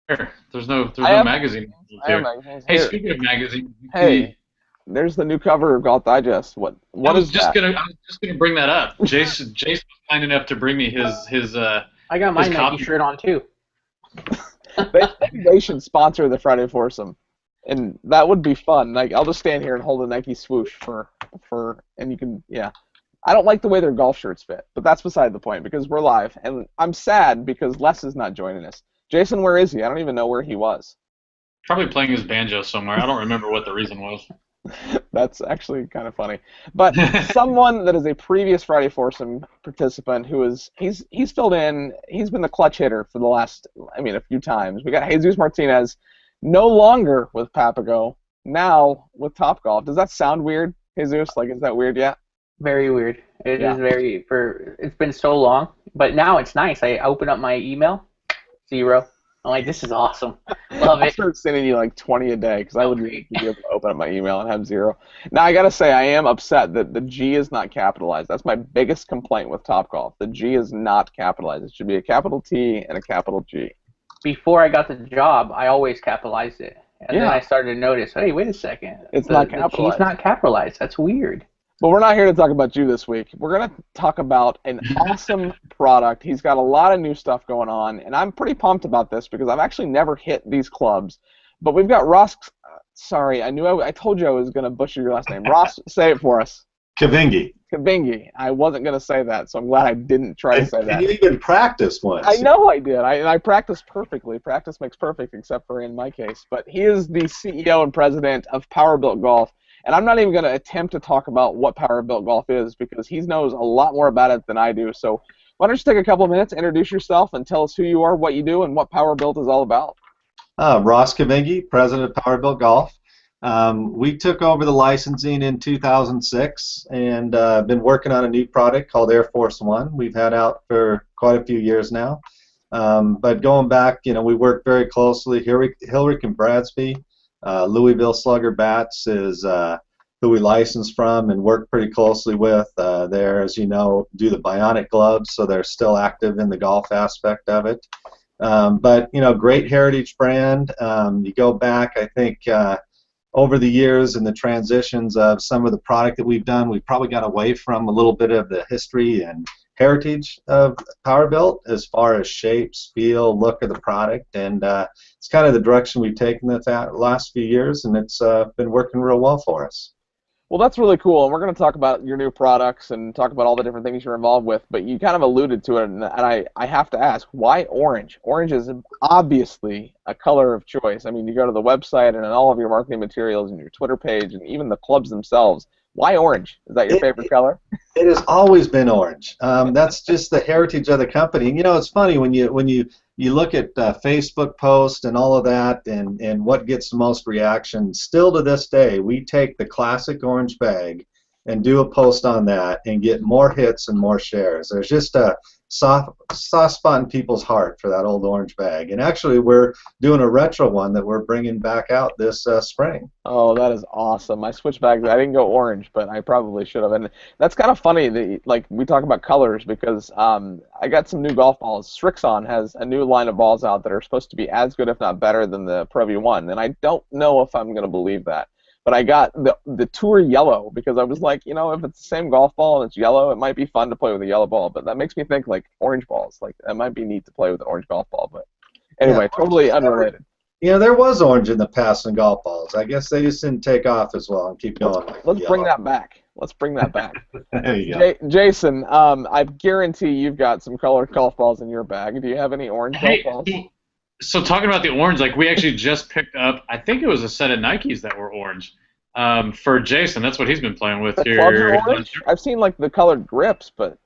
I no have magazine I have here. magazines Hey, here. speaking of magazines, Hey, there's the new cover of Golf Digest. What is that? I was just gonna bring that up. Jason was kind enough to bring me I got his my Nike copy. shirt on too. Maybe they should sponsor the Friday Foursome, and that would be fun. Like I'll just stand here and hold a Nike swoosh and you can yeah. I don't like the way their golf shirts fit, but that's beside the point because we're live, and I'm sad because Les is not joining us. Jason, where is he? I don't even know where he was. Probably playing his banjo somewhere. I don't remember what the reason was. That's actually kind of funny. But someone that is a previous Friday Foursome participant who is he's filled in. He's been the clutch hitter for the last a few times. We got Jesus Martinez, no longer with Papago, now with Topgolf. Does that sound weird, Jesus? Like is that weird yet? Very weird. It Yeah. is very it's been so long, but now it's nice. I open up my email, 0. I'm like, this is awesome. Love I'll it. start sending you like 20 a day because I would Okay. be able to open up my email and have 0. Now I gotta say I am upset that the G is not capitalized. That's my biggest complaint with Topgolf. The G is not capitalized. It should be a capital T and a capital G. Before I got the job, I always capitalized it. And then Yeah. I started to notice, hey, wait a second. It's not The T's capitalized. not capitalized. That's weird. But we're not here to talk about you this week. We're going to talk about an awesome product. He's got a lot of new stuff going on, and I'm pretty pumped about this because I've actually never hit these clubs. But we've got Ross. Sorry, I told you I was going to butcher your last name. Ross, say it for us. Kvinge. Kvinge. I wasn't going to say that, so I'm glad I didn't try to say that. And you even practiced once. I know I did. I practiced perfectly. Practice makes perfect, except for in my case. But he is the CEO and president of PowerBilt Golf. And I'm not even going to attempt to talk about what PowerBilt Golf is because he knows a lot more about it than I do. So why don't you take a couple of minutes, introduce yourself, and tell us who you are, what you do, and what PowerBilt is all about. Ross Kvinge, president of PowerBilt Golf. We took over the licensing in 2006 and been working on a new product called Air Force One. We've had out for quite a few years now. But going back, we work very closely. Hilrick and Bradsby, Louisville Slugger Bats is who we license from and work pretty closely with. There, as you know, do the bionic gloves, so they're still active in the golf aspect of it. But great heritage brand. You go back, I think, over the years and the transitions of some of the product that we've done, we've probably got away from a little bit of the history and heritage of PowerBilt as far as shapes, feel, look of the product, and it's kind of the direction we've taken the last few years, and it's been working real well for us. Well, that's really cool, and we're going to talk about your new products and talk about all the different things you're involved with, but you kind of alluded to it, and I have to ask, why orange? Orange is obviously a color of choice. I mean, you go to the website and in all of your marketing materials and your Twitter page and even the clubs themselves. Why orange? Is that your favorite color? It has always been orange. That's just the heritage of the company. And, it's funny when you look at Facebook posts and all of that and what gets the most reaction. Still to this day, we take the classic orange bag and do a post on that and get more hits and more shares. There's just a soft spot in people's heart for that old orange bag. And actually, we're doing a retro one that we're bringing back out this spring. Oh, that is awesome. I switched back. I didn't go orange, but I probably should have. And that's kind of funny that like we talk about colors because I got some new golf balls. Strixon has a new line of balls out that are supposed to be as good, if not better, than the Pro V1. And I don't know if I'm going to believe that. But I got the Tour yellow because I was like, if it's the same golf ball and it's yellow, it might be fun to play with a yellow ball. But that makes me think like orange balls. Like it might be neat to play with an orange golf ball. But anyway, totally unrelated. There was orange in the past in golf balls. I guess they just didn't take off as well and keep going. Let's bring that back. Let's bring that back. There you go. Jason, I guarantee you've got some colored golf balls in your bag. Do you have any orange golf balls? So talking about the orange, like we actually just picked up, I think it was a set of Nikes that were orange for Jason. That's what he's been playing with The here. clubs are orange? I've seen like the colored grips, but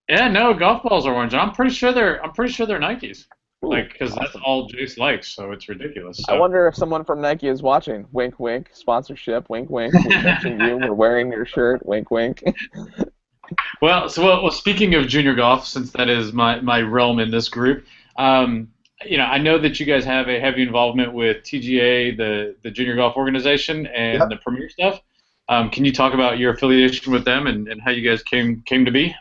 yeah, no, golf balls are orange. I'm pretty sure they're Nikes. Ooh, Like, because awesome. that's all Jace likes, so it's ridiculous. So. I wonder if someone from Nike is watching. Wink, wink. Sponsorship. Wink, wink. We mentioned you. We're wearing your shirt. Wink, wink. Well, speaking of junior golf, since that is my realm in this group, I know that you guys have a heavy involvement with TGA, the junior golf organization, and the Premier stuff. Can you talk about your affiliation with them and how you guys came to be?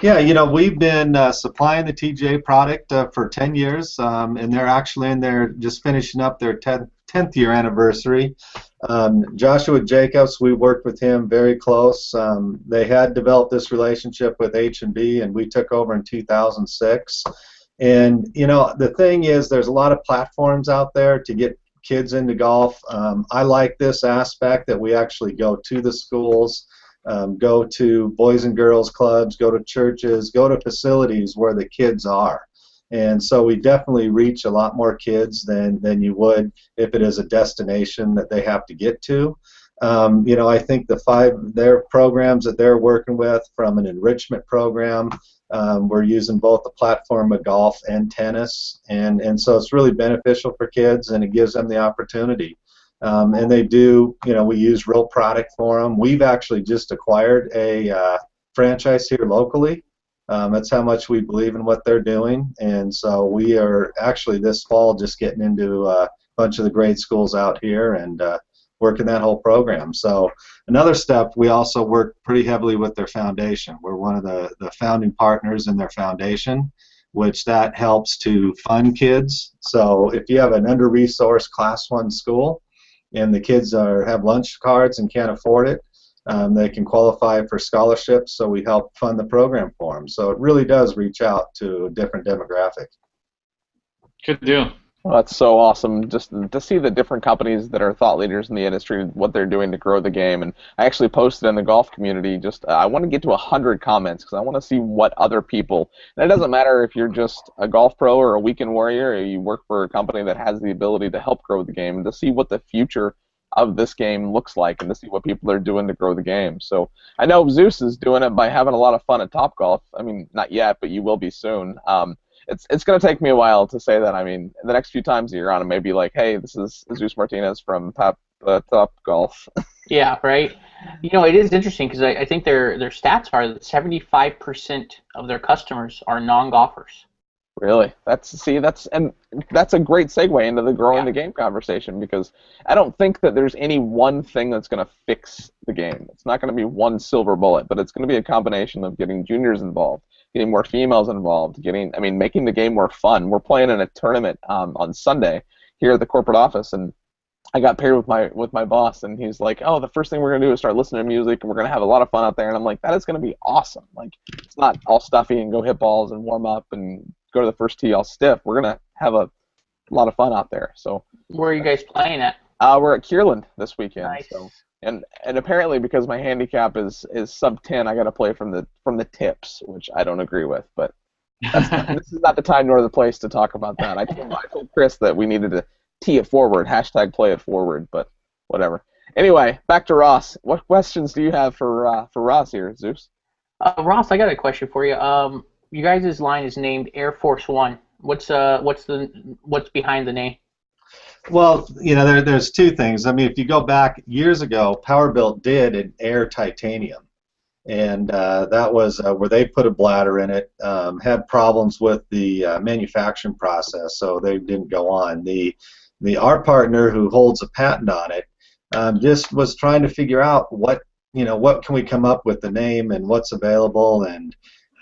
Yeah, we've been supplying the TGA product for 10 years, and they're actually in there just finishing up their 10th year anniversary. Joshua Jacobs, we worked with him very close. They had developed this relationship with H&B, and we took over in 2006. And, the thing is, there's a lot of platforms out there to get kids into golf. I like this aspect that we actually go to the schools, go to boys and girls clubs, go to churches, go to facilities where the kids are. And so we definitely reach a lot more kids than you would if it is a destination that they have to get to. I think their programs that they're working with, from an enrichment program, we're using both the platform of golf and tennis, and so it's really beneficial for kids, and it gives them the opportunity. And they do, we use real product for them. We've actually just acquired a franchise here locally. That's how much we believe in what they're doing, and so we are actually this fall just getting into a bunch of the grade schools out here and working that whole program. So another step, we also work pretty heavily with their foundation. We're one of the founding partners in their foundation, which that helps to fund kids. So if you have an under-resourced Class 1 school and the kids have lunch cards and can't afford it, they can qualify for scholarships, so we help fund the program for them. So it really does reach out to a different demographic. Good deal. Well, that's so awesome, just to see the different companies that are thought leaders in the industry, what they're doing to grow the game. And I actually posted in the golf community, I want to get to 100 comments because I want to see what other people, and it doesn't matter if you're just a golf pro or a weekend warrior, or you work for a company that has the ability to help grow the game, and to see what the future of this game looks like, and to see what people are doing to grow the game. So I know Zeus is doing it by having a lot of fun at Topgolf. I mean, not yet, but you will be soon. It's going to take me a while to say that. I mean, the next few times that you're on, it may be like, hey, this is Zeus Martinez from Topgolf. Yeah, right. It is interesting because I think their stats are that 75% of their customers are non-golfers. Really? That's a great segue into the growing the game conversation, because I don't think that there's any one thing that's going to fix the game. It's not going to be one silver bullet, but it's going to be a combination of getting juniors involved, getting more females involved, making the game more fun. We're playing in a tournament on Sunday here at the corporate office, and I got paired with my boss, and he's like, oh, the first thing we're going to do is start listening to music, and we're going to have a lot of fun out there. And I'm like, that is going to be awesome. Like, it's not all stuffy and go hit balls and warm up and go to the first tee all stiff. We're going to have a lot of fun out there. So where are you guys playing at? We're at Kierland this weekend. Nice. So, and apparently because my handicap is sub 10, I got to play from the tips, which I don't agree with. But this is not the time nor the place to talk about that. I told Chris that we needed to tee it forward, #play it forward, but whatever. Anyway, back to Ross. What questions do you have for Ross here, Zeus? Ross, I got a question for you. You guys' line is named Air Force One. What's behind the name? Well, there's two things. I mean, if you go back years ago, PowerBilt did an air titanium, and that was where they put a bladder in it. Had problems with the manufacturing process, so they didn't go on. Our partner, who holds a patent on it, just was trying to figure out what can we come up with the name and what's available, and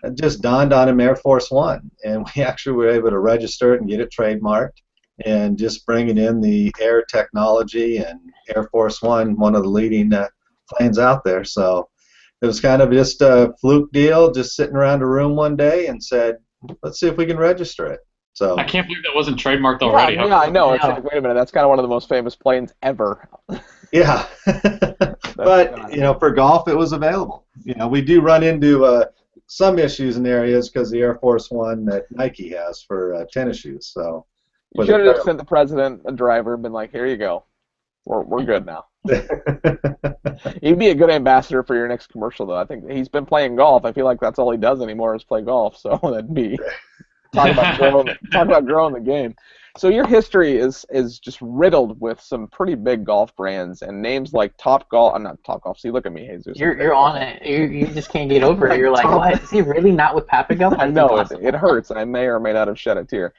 it just dawned on him Air Force One, and we actually were able to register it and get it trademarked, and just bringing in the air technology, and Air Force One of the leading planes out there. So it was kind of just a fluke deal, just sitting around a room one day and said, let's see if we can register it. So I can't believe that wasn't trademarked already. Yeah, I know. It's like, wait a minute, that's kind of one of the most famous planes ever. Yeah. But, for golf, it was available. We do run into some issues in areas because the Air Force One that Nike has for tennis shoes. So you should have just sent the president a driver and been like, here you go. We're good now. He'd be a good ambassador for your next commercial, though. I think he's been playing golf. I feel like that's all he does anymore is play golf. So that'd be talk about growing the game. So your history is just riddled with some pretty big golf brands and names like Topgolf. I'm not Topgolf. See, look at me, Jesus. You're on it. You just can't get over it. You're like, what? Is he really not with Papago? I know it hurts. I may or may not have shed a tear.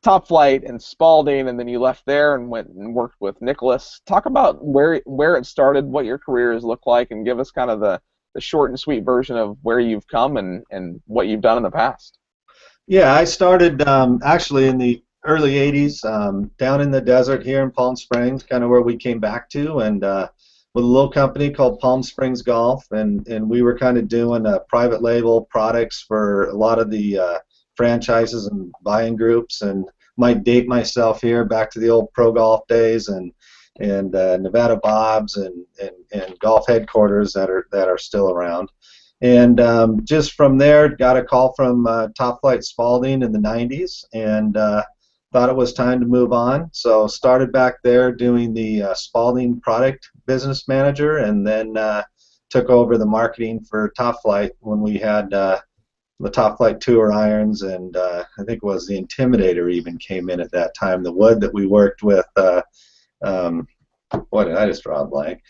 Top Flight and Spalding, and then you left there and went and worked with Nicholas. Talk about where it started, what your career has looked like, and give us kind of the the short and sweet version of where you've come and what you've done in the past. Yeah, I started actually in the early 80s down in the desert here in Palm Springs, kind of where we came back to, and with a little company called Palm Springs Golf, and we were kind of doing private label products for a lot of the franchises and buying groups, and might date myself here back to the old pro golf days and Nevada Bob's and golf headquarters that are still around. And just from there, got a call from Top Flight Spalding in the 90s, and thought it was time to move on. So started back there doing the Spalding product business manager, and then took over the marketing for Top Flight when we had the Top Flight Tour irons, and I think it was the Intimidator even came in at that time. The wood that we worked with, what did I just draw a blank?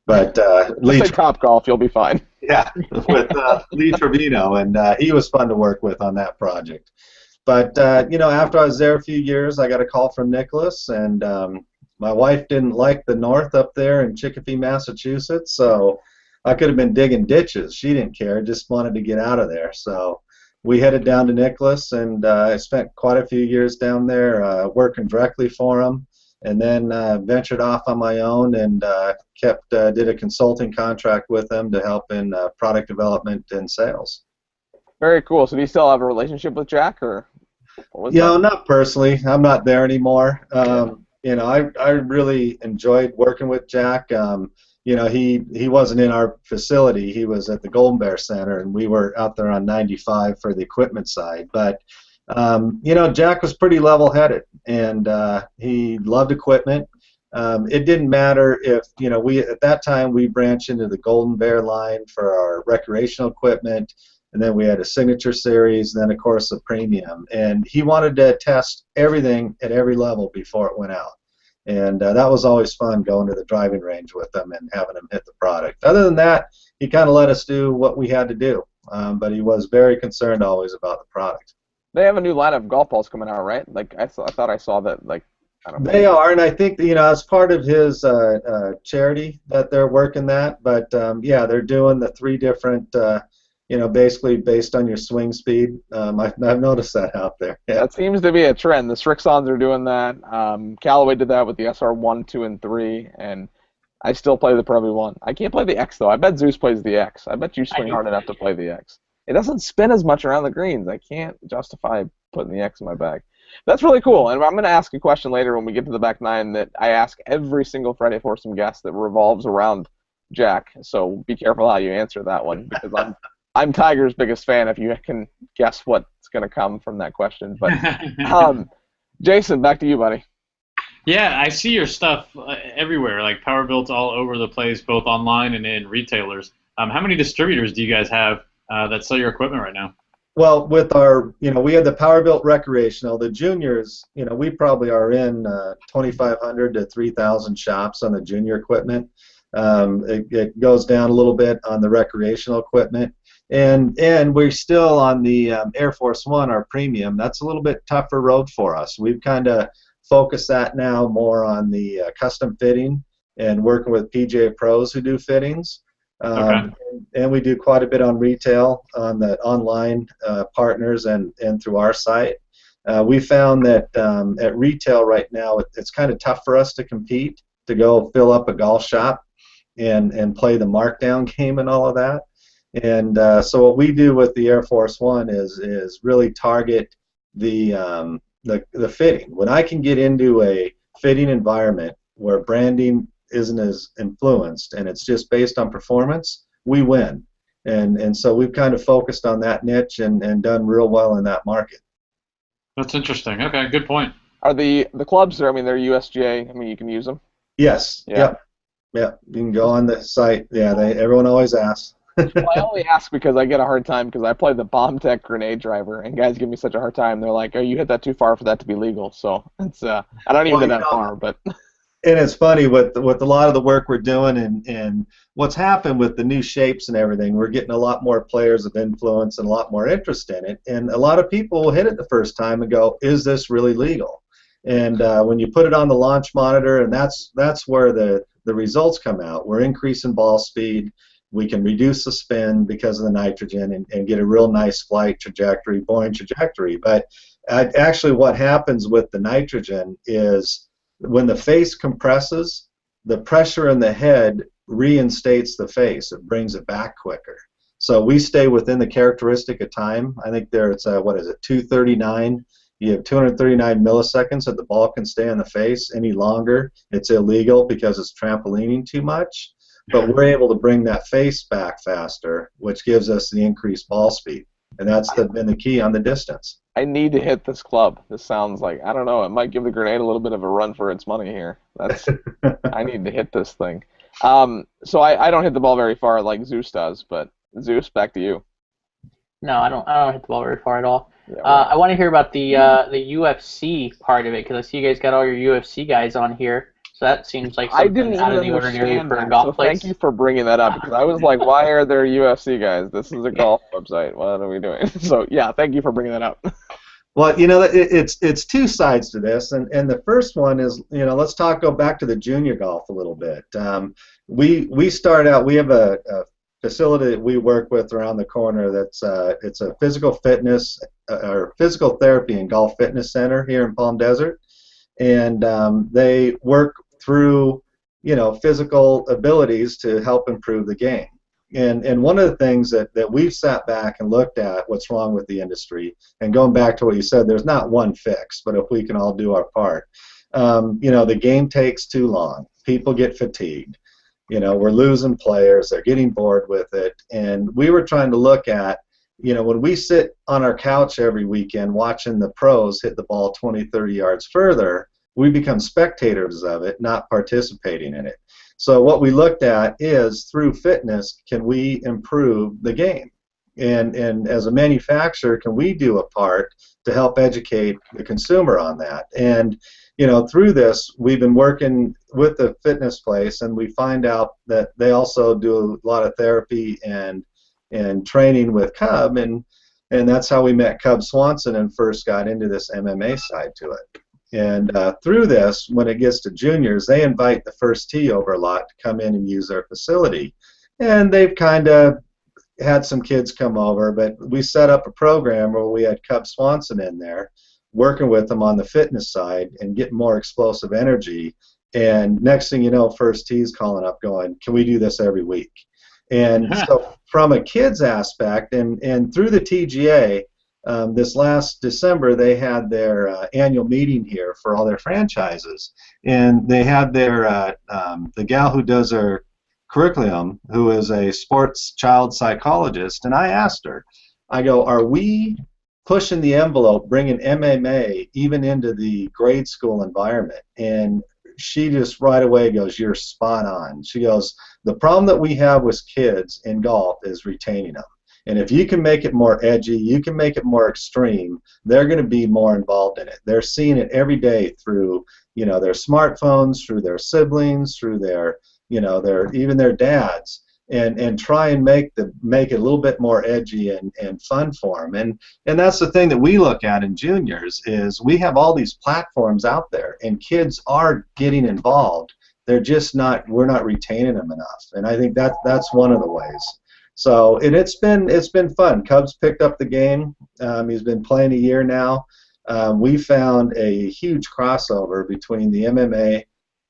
But Lee, say Top Golf, you'll be fine. Yeah, with Lee Trevino, and he was fun to work with on that project. But you know, after I was there a few years, I got a call from Nicholas, and my wife didn't like the north up there in Chicopee, Massachusetts, so I could have been digging ditches. She didn't care, just wanted to get out of there. So we headed down to Nicholas, and I spent quite a few years down there working directly for him, and then ventured off on my own and did a consulting contract with them to help in product development and sales. Very cool. So do you still have a relationship with Jack, or what was You that? know, not personally. I'm not there anymore. You know, I really enjoyed working with Jack. You know, he wasn't in our facility. He was at the Golden Bear Center, and we were out there on 95 for the equipment side. But you know, Jack was pretty level-headed, and he loved equipment. It didn't matter if, you know, at that time we branched into the Golden Bear line for our recreational equipment, and then we had a signature series, and then of course a premium. And he wanted to test everything at every level before it went out. And that was always fun, going to the driving range with them and having them hit the product. Other than that, he kind of let us do what we had to do, but he was very concerned always about the product. They have a new line of golf balls coming out, right? Like I thought I saw that. Like I don't know. They are, and I think, you know, as part of his charity that they're working that. But yeah, they're doing the 3 different, you know, basically based on your swing speed. I've noticed that out there. Yeah. That seems to be a trend. The Srixons are doing that. Callaway did that with the SR1, 2, and 3, and I still play the Pro V1. I can't play the X though. I bet Zeus plays the X. I bet you swing hard enough to play the X. It doesn't spin as much around the greens. I can't justify putting the X in my bag. That's really cool, and I'm going to ask a question later when we get to the back nine that I ask every single Friday Foursome guest that revolves around Jack. So be careful how you answer that one, because I'm Tiger's biggest fan. If you can guess what's going to come from that question, but Jason, back to you, buddy. Yeah, I see your stuff everywhere, like PowerBilt all over the place, both online and in retailers. How many distributors do you guys have that sell your equipment right now? Well, with our, you know, we have the PowerBilt recreational. The juniors, you know, we probably are in 2,500 to 3,000 shops on the junior equipment. It goes down a little bit on the recreational equipment, and we're still on the Air Force One, our premium. That's a little bit tougher road for us. We've kind of focused that now more on the custom fitting and working with PGA pros who do fittings. Okay. And we do quite a bit on retail, on the online partners and through our site. We found that at retail right now, it's kind of tough for us to compete, to go fill up a golf shop and play the markdown game and all of that. And so what we do with the Air Force One is really target the fitting. When I can get into a fitting environment where branding isn't as influenced and it's just based on performance, we win. And so we've kind of focused on that niche and done real well in that market. That's interesting. Okay, good point. Are the clubs there? I mean, they're USGA. I mean, you can use them. Yes. Yeah. Yep. You can go on the site. Yeah. Everyone always asks. Well, I only ask because I get a hard time because I play the Bomb Tech grenade driver, and guys give me such a hard time. They're like, "Oh, you hit that too far for that to be legal." So it's I don't even hit that far, but. And it's funny with a lot of the work we're doing and what's happened with the new shapes and everything. We're getting a lot more players of influence and a lot more interest in it. And a lot of people will hit it the first time and go, "Is this really legal?" And when you put it on the launch monitor, and that's where the results come out. We're increasing ball speed, We can reduce the spin because of the nitrogen and get a real nice flight trajectory, buoyant trajectory. But actually what happens with the nitrogen is when the face compresses, the pressure in the head reinstates the face. It brings it back quicker. So we stay within the characteristic of time. I think there it's what is it, 239? You have 239 milliseconds that the ball can stay on the face. Any longer, it's illegal because it's trampolining too much. But we're able to bring that face back faster, which gives us the increased ball speed. And that's been the key on the distance. I need to hit this club. This sounds like, I don't know, it might give the grenade a little bit of a run for its money here. I need to hit this thing. So I don't hit the ball very far like Zeus does, but Zeus, back to you. No, I don't hit the ball very far at all. Yeah, well, I want to hear about the UFC part of it, because I see you guys got all your UFC guys on here. So that seems like I something didn't out of even the ordinary understand for a that, golf so place. thank you for bringing that up, because I was like, why are there UFC guys? This is a golf website. What are we doing? So, yeah, thank you for bringing that up. Well, you know, it's two sides to this, and the first one is, you know, let's go back to the junior golf a little bit. We start out, we have a facility that we work with around the corner that's it's a physical fitness or physical therapy and golf fitness center here in Palm Desert, and they work through, you know, physical abilities to help improve the game. And one of the things that we've sat back and looked at what's wrong with the industry, and going back to what you said, there's not one fix, but if we can all do our part. You know, the game takes too long. People get fatigued. You know, we're losing players. They're getting bored with it. And we were trying to look at, you know, when we sit on our couch every weekend watching the pros hit the ball 20, 30 yards further, we become spectators of it, not participating in it. So what we looked at is, through fitness, can we improve the game? And as a manufacturer, can we do a part to help educate the consumer on that? And, you know, through this, we've been working with the fitness place, and we find out that they also do a lot of therapy and training with Cub, and that's how we met Cub Swanson and first got into this MMA side to it. And through this, when it gets to juniors, they invite the first tee over a lot to come in and use their facility. And they've kind of had some kids come over, but we set up a program where we had Cub Swanson in there working with them on the fitness side and getting more explosive energy. And next thing you know, first tee's calling up going, can we do this every week? And so from a kids aspect, and through the TGA, this last December, they had their annual meeting here for all their franchises, and they had their the gal who does their curriculum, who is a sports child psychologist, and I asked her, I go, are we pushing the envelope, bringing MMA even into the grade school environment? And she just right away goes, you're spot on. She goes, the problem that we have with kids in golf is retaining them. And if you can make it more edgy, you can make it more extreme, they're going to be more involved in it. They're seeing it every day through, you know, their smartphones, through their siblings, through their, you know, even their dads, and try and make it a little bit more edgy and fun for them. And that's the thing that we look at in juniors is we have all these platforms out there, and kids are getting involved. They're just not, we're not retaining them enough. And I think that's one of the ways. So, and it's been fun. Cubs picked up the game. He's been playing a year now. We found a huge crossover between the MMA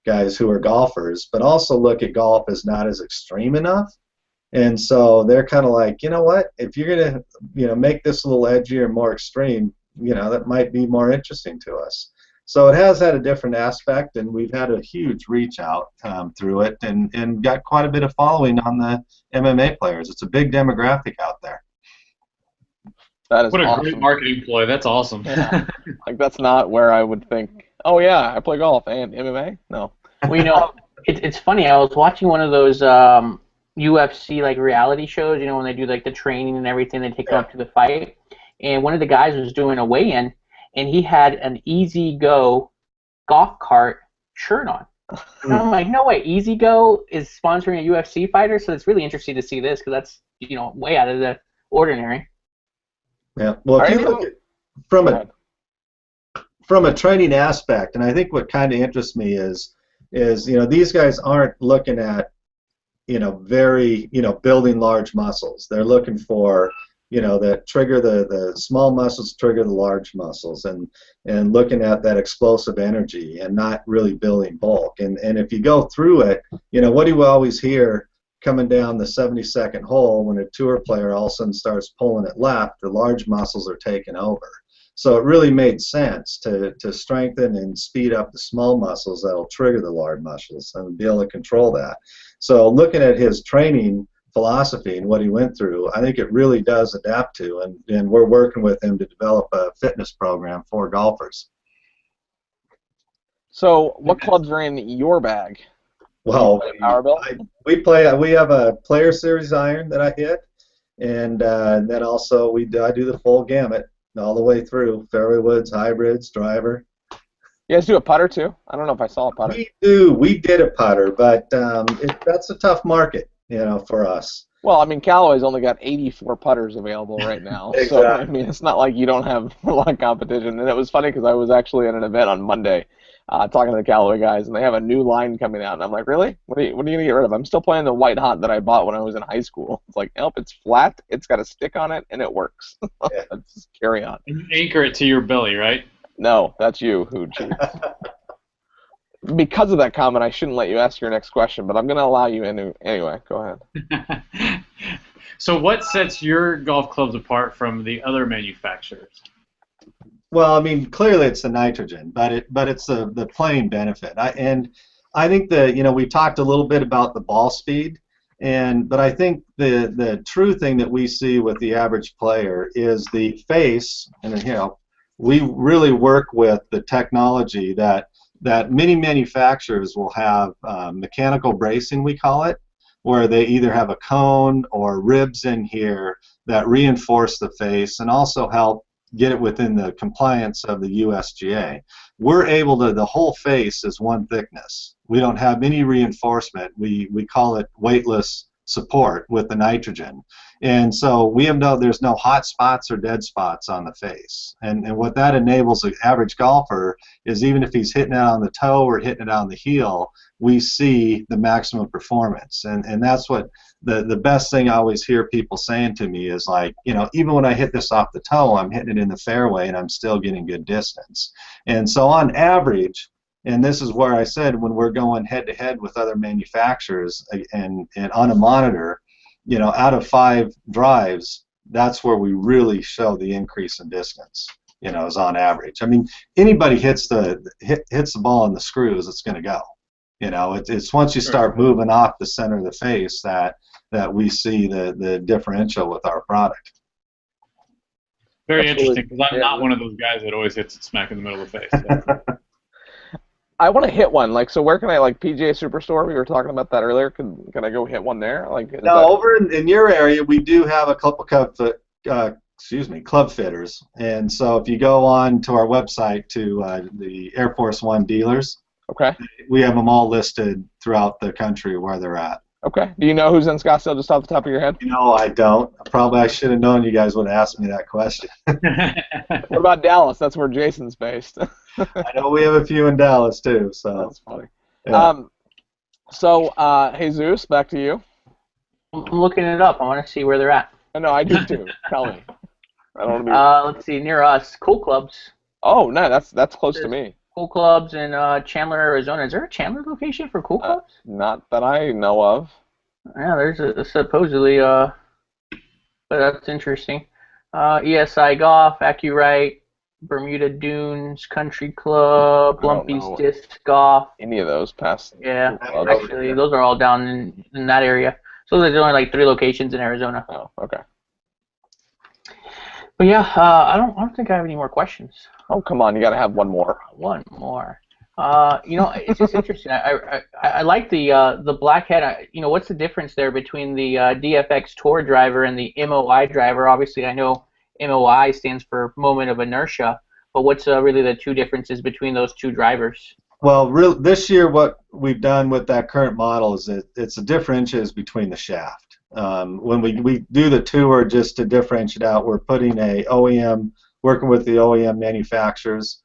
guys who are golfers, but also look at golf as not as extreme enough. And so they're kind of like, you know what? If you're gonna, you know, make this a little edgier, more extreme, you know, that might be more interesting to us. So it has had a different aspect, and we've had a huge reach out through it, and got quite a bit of following on the MMA players. It's a big demographic out there. That is what a awesome. great marketing ploy. That's awesome. Yeah. Like, that's not where I would think, oh yeah, I play golf and MMA? No. Well, you know, it's funny. I was watching one of those UFC like reality shows. You know, when they do like the training and everything, they take them up to the fight. And one of the guys was doing a weigh-in, and he had an Easy Go golf cart shirt on. And I'm like, no way, Easy Go is sponsoring a UFC fighter, so it's really interesting to see this, because that's, you know, way out of the ordinary. Yeah. Well, if you look at from a training aspect, and I think what kind of interests me is you know, these guys aren't looking at, very, building large muscles. They're looking for, that trigger the small muscles, trigger the large muscles, and looking at that explosive energy and not really building bulk. And if you go through it, what do you always hear coming down the 72nd hole when a tour player all of a sudden starts pulling it left? The large muscles are taking over. So it really made sense to strengthen and speed up the small muscles that'll trigger the large muscles and be able to control that. So looking at his training philosophy and what he went through, I think it really does adapt to, and we're working with him to develop a fitness program for golfers. So what clubs are in your bag? Well, PowerBilt? We have a Player Series iron that I hit, and then also I do the full gamut all the way through, fairway woods, hybrids, driver. You guys do a putter too? I don't know if I saw a putter. We do. We did a putter, but that's a tough market, for us. Well, I mean, Callaway's only got 84 putters available right now. Exactly. So, I mean, it's not like you don't have a lot of competition. And it was funny because I was actually at an event on Monday talking to the Callaway guys, and they have a new line coming out. And I'm like, really? What are you going to get rid of? I'm still playing the white hot that I bought when I was in high school. It's like, nope, it's flat, it's got a stick on it, and it works. Yeah. Just carry on. And you anchor it to your belly, right? No, that's you who cheats. Because of that comment, I shouldn't let you ask your next question, but I'm going to allow you anyway. Go ahead. So what sets your golf clubs apart from the other manufacturers? Well, I mean, clearly it's the nitrogen, but it's the playing benefit. I think we talked a little bit about the ball speed, but I think the true thing that we see with the average player is the face, and we really work with the technology that many manufacturers will have mechanical bracing, we call it, where they either have a cone or ribs in here that reinforce the face and also help get it within the compliance of the USGA. We're able to, the whole face is one thickness. We don't have any reinforcement. We call it weightless support with the nitrogen. And so there's no hot spots or dead spots on the face. And what that enables the average golfer is, even if he's hitting it on the toe or hitting it on the heel, we see the maximum performance. And that's what the best thing I always hear people saying to me is, like, even when I hit this off the toe, I'm hitting it in the fairway and I'm still getting good distance. And so on average, and this is where I said, when we're going head-to-head with other manufacturers and on a monitor, out of 5 drives, that's where we really show the increase in distance, is on average. I mean, anybody hits the ball in the screws, it's going to go. It's once you start moving off the center of the face that we see the differential with our product. Very interesting, because I'm not one of those guys that always hits it smack in the middle of the face. So. I want to hit one. Like, so where can I, like, PGA Superstore? We were talking about that earlier. Can I go hit one there? Like, over in your area, we do have a couple club fitters. And so if you go on to our website to the Air Force One dealers, okay, we have them all listed throughout the country where they're at. Okay. Do you know who's in Scottsdale just off the top of your head? I don't. I should have known you guys would have asked me that question. What about Dallas? That's where Jason's based. I know we have a few in Dallas too. So that's funny. Yeah. Jesus, back to you. I'm looking it up. I want to see where they're at. No, I do too. Tell me. I don't want to be. Let's see, near us, Cool Clubs. Oh, no, that's close to me. Cool Clubs in Chandler, Arizona. Is there a Chandler location for Cool Clubs? Not that I know of. Yeah, there's supposedly, but that's interesting. ESI Golf, AccuRite, Bermuda Dunes Country Club, Lumpy's Disc Golf. Any of those past? Yeah, actually, those are all down in that area. So there's only like 3 locations in Arizona. Oh, okay. But yeah, I don't think I have any more questions. Oh, come on, you got to have one more. One more. It's just interesting. I like the blackhead. What's the difference there between the DFX Tour driver and the MOI driver? Obviously, I know MOI stands for moment of inertia, but what's really the 2 differences between those 2 drivers? Well, this year what we've done with that current model is it's the differentials between the shaft. When we do the tour, just to differentiate out, we're putting working with the OEM manufacturers.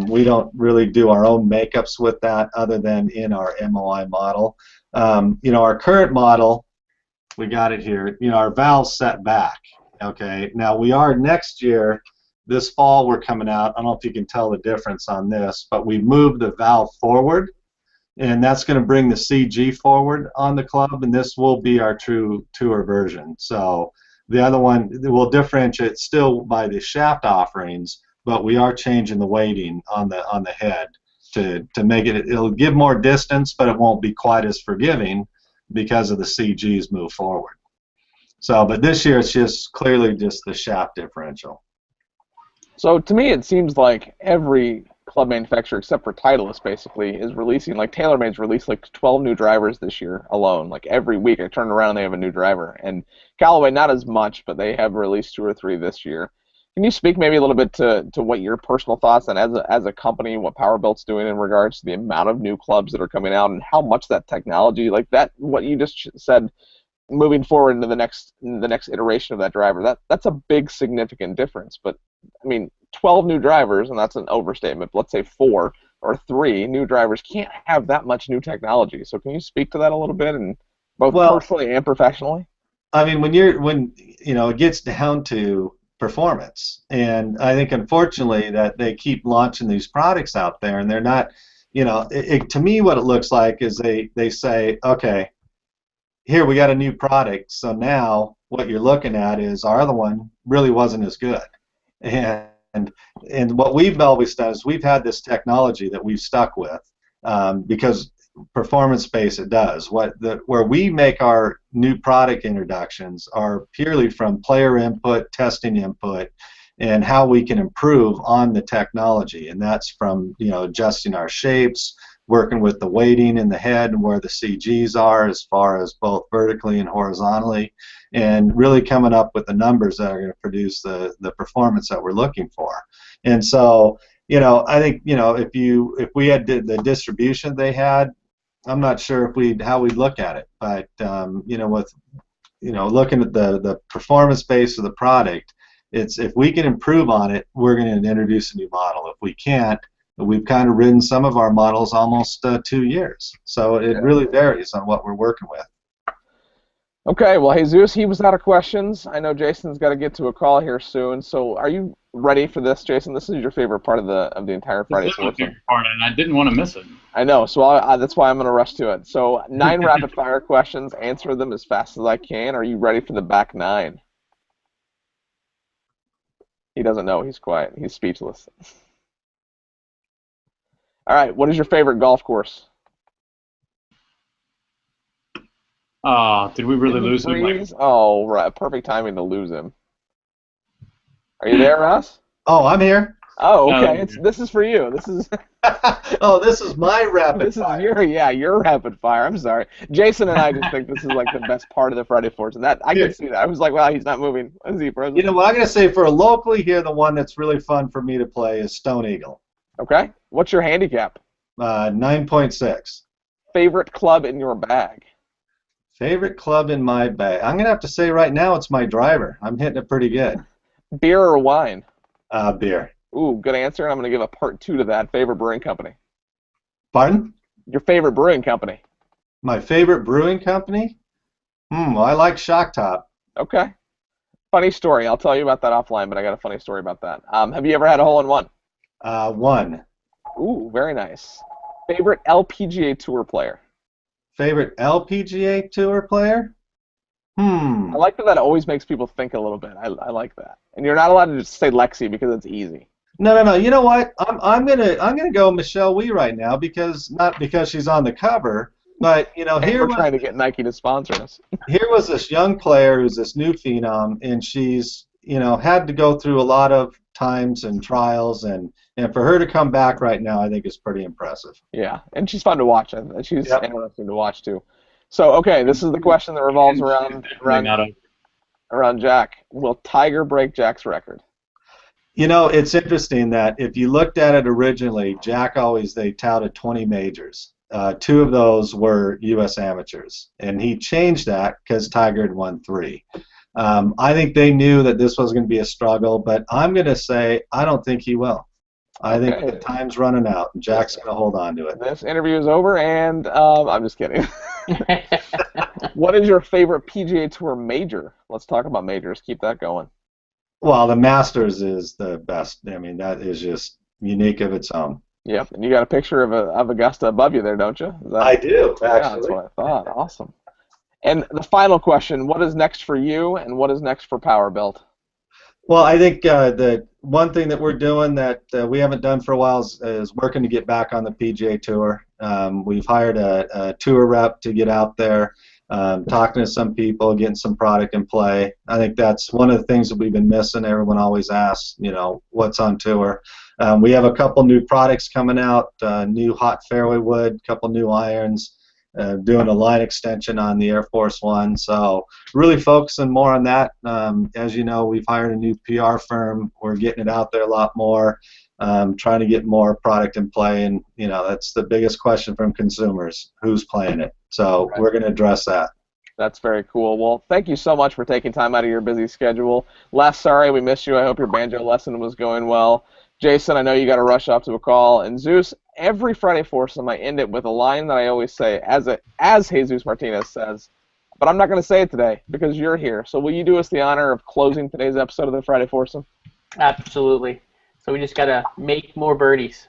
We don't really do our own makeups with that other than in our MOI model. Our current model, we got it here, our valve's set back. Okay, now we are next year, this fall we're coming out, I don't know if you can tell the difference on this, but we moved the valve forward, and that's going to bring the CG forward on the club, and this will be our true tour version. So the other one will differentiate still by the shaft offerings, but we are changing the weighting on the head to make it'll give more distance, but it won't be quite as forgiving because of the CGs move forward. So, but this year it's just clearly just the shaft differential. So to me, it seems like every club manufacturer except for Titleist basically is releasing, like TaylorMade's released like 12 new drivers this year alone. Like every week I turn around and they have a new driver. And Callaway not as much, but they have released 2 or 3 this year. Can you speak maybe a little bit to what your personal thoughts and as a company, what PowerBilt's doing in regards to the amount of new clubs that are coming out and how much that technology, like that, what you just said, moving forward into the next iteration of that driver, that's a big significant difference. But I mean, 12 new drivers, and that's an overstatement, but let's say 4 or 3 new drivers can't have that much new technology. So can you speak to that a little bit, and both personally and professionally? I mean, when it gets down to performance, and I think unfortunately that they keep launching these products out there, and they're not, to me what it looks like is they say, okay, here we got a new product, so now what you're looking at is our other one really wasn't as good. And what we've always done is we've had this technology that we've stuck with because performance-based it does. Where we make our new product introductions are purely from player input, testing input, and how we can improve on the technology. And that's from adjusting our shapes, working with the weighting in the head and where the CGs are as far as both vertically and horizontally, and really coming up with the numbers that are going to produce the performance that we're looking for. And so, I think, if we had the distribution they had, I'm not sure how we'd look at it. But with looking at the performance base of the product, it's if we can improve on it, we're going to introduce a new model. If we can't, we've kind of ridden some of our models almost 2 years. So it really varies on what we're working with. Okay, well, Jesus, he was out of questions. I know Jason's got to get to a call here soon. So are you ready for this, Jason? This is your favorite part of the entire Friday This is my Foursome. favorite part, and I didn't want to miss it. I know, so that's why I'm going to rush to it. So 9 rapid-fire questions. Answer them as fast as I can. Are you ready for the back 9? He doesn't know. He's quiet. He's speechless. All right, what is your favorite golf course? Did we really lose him? Oh, right. Perfect timing to lose him. Are you there, Ross? Oh, I'm here. Oh, okay. This is for you. This is. Oh, this is my rapid fire. This is your rapid fire. I'm sorry. Jason and I just think this is like the best part of the Friday Foursome. That I can see that. I was like, wow, he's not moving. Is he present? You know what I'm going to say for locally here, the one that's really fun for me to play is Stone Eagle. Okay. What's your handicap? 9.6. Favorite club in your bag? Favorite club in my bag? I'm going to have to say right now it's my driver. I'm hitting it pretty good. Beer or wine? Beer. Ooh, good answer. And I'm going to give a part 2 to that. Favorite brewing company? Pardon? Your favorite brewing company? My favorite brewing company? Well, I like Shock Top. Okay. Funny story. I'll tell you about that offline, but I got a funny story about that. Have you ever had a hole-in-one? One. Ooh, very nice. Favorite LPGA Tour player? Favorite LPGA Tour player? I like that always makes people think a little bit. I like that. And you're not allowed to just say Lexi because it's easy. No. You know what? I'm gonna go Michelle Wee right now not because she's on the cover, but we're trying to get Nike to sponsor us. Here was this young player who's this new phenom, and she's had to go through a lot of times and trials, and for her to come back right now, I think is pretty impressive. Yeah, and she's fun to watch. She's interesting to watch too. So, okay, this is the question that revolves around Jack. Will Tiger break Jack's record? It's interesting that if you looked at it originally, Jack they touted 20 majors. 2 of those were U.S. amateurs, and he changed that because Tiger had won 3. I think they knew that this was going to be a struggle, but I'm going to say I don't think he will. I think Okay. the time's running out, and Jack's going to hold on to it. This interview is over, and I'm just kidding. What is your favorite PGA Tour major? Let's talk about majors. Keep that going. Well, the Masters is the best. I mean, that is just unique of its own. Yep, and you got a picture of Augusta above you there, don't you? I do, Yeah, that's actually. what I thought. Awesome. And the final question, what is next for you, and what is next for PowerBilt? Well, I think the one thing that we're doing that we haven't done for a while is working to get back on the PGA Tour. We've hired a tour rep to get out there, talking to some people, getting some product in play. I think that's one of the things that we've been missing. Everyone always asks, what's on tour. We have a couple new products coming out, new hot fairway wood, couple new irons, doing a line extension on the Air Force One. So really focusing more on that. As you know, we've hired a new PR firm. We're getting it out there a lot more, trying to get more product in play. And, that's the biggest question from consumers, who's playing it. So we're going to address that. That's very cool. Well, thank you so much for taking time out of your busy schedule. Les, sorry we missed you. I hope your banjo lesson was going well. Jason, I know you got to rush off to a call. And Zeus, every Friday Foursome, I end it with a line that I always say, as Jesus Martinez says, but I'm not going to say it today because you're here. So will you do us the honor of closing today's episode of the Friday Foursome? Absolutely. So we just got to make more birdies.